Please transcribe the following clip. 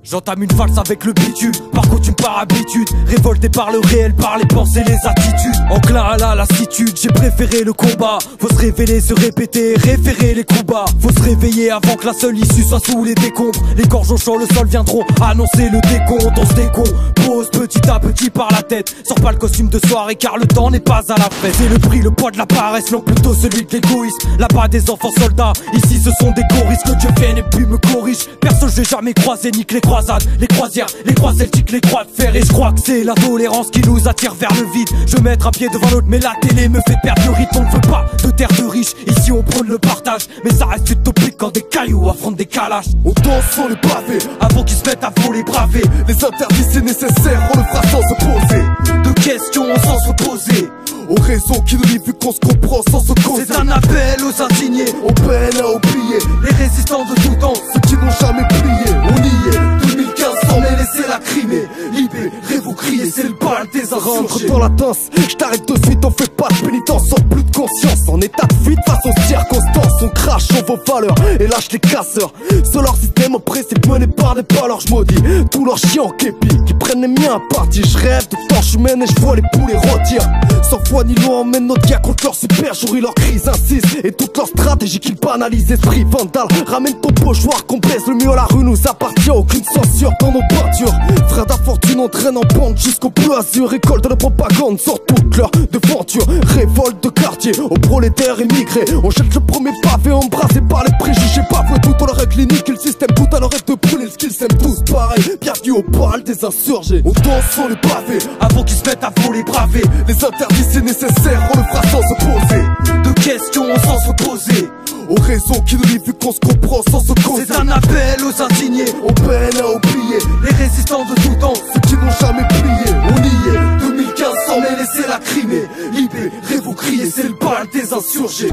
J'entame une valse avec le bitume, par coutume, par habitude. Révolté par le réel, par les pensées, les attitudes. Enclin à la lassitude, j'ai préféré le combat. Faut se révéler, se répéter, référer les coups bas. Faut se réveiller avant que la seule issue soit sous les décombres. Les gorges au champ, le sol viendront annoncer le décompte. On se décompose petit à petit par la tête. Sors pas le costume de soirée car le temps n'est pas à la fête. C'est le prix, le poids de la paresse, non plutôt celui de l'égoïsme. Là-bas des enfants soldats, ici ce sont des choristes. Que Dieu vienne et puis me corrige. Perso j'ai jamais croisé, nique les croisades, les croisières, les croix celtiques, les croix de fer. Et je crois que c'est la tolérance qui nous attire vers le vide. Je veux mettre un pied devant l'autre mais la télé me fait perdre le rythme. On ne veut pas de terre de riches, ici on prône le partage. Mais ça reste utopique quand des cailloux affrontent des calages. On danse sur le pavé, avant qu'ils se mettent à voler braver. les interdits c'est nécessaire, on le fera sans se poser de questions sans se poser. aux raisons qui nous lient vu qu'on se comprend sans se causer. C'est un appel aux indignés, On peine à oublier les résistants de tout temps, ceux qui n'ont jamais plié. On y est, 2015 sans mais laissez la crimer. Libérez vous criez, c'est le bal des rentre insurgés. dans la danse, je t'arrête de suite, on fait pas de pénitence, sans plus de conscience, en état de fuite face aux circonstances, on crache sur vos valeurs et lâche les casseurs. Sur leur système oppressif mené par des valeurs, je maudis tous leurs chiens en képi qui prennent les miens à partie. Je rêve de torches humaines et je vois les poulets rôtir. Sans foi ni loi, emmène notre gars contre leur super jour, leur crise insiste et toute leur stratégie qu'ils banalisent. Esprit vandale, ramène ton pochoir qu'on baisse, le mieux à la rue nous appartient, aucune censure dans nos peintures. Frères d'infortune entraînent en pente jusqu'au bleu azur, récolte de propagande sur toute leur devanture. Révolte de quartier aux prolétaires immigrés, on jette le premier pavé embrassé par les préjugés. Bafoué tout on leur règle clinique, le système tout à leur rêve de brûler le skill, s'aiment tous pareil. Bienvenue au bal des insurgés, on danse sur le pavé Avant qu'ils se mettent à voler braver. les interdits c'est nécessaire, on le fera sans se poser De questions sans se poser. aux raisons qui nous lient vu qu'on se comprend sans se causer. C'est un appel aux indignés, On peine à oublier les résistants de tout temps, ceux qui n'ont jamais plié. On y est, 2015 sans mais laissez la crimer. Libérez vous criez, c'est le bal des insurgés.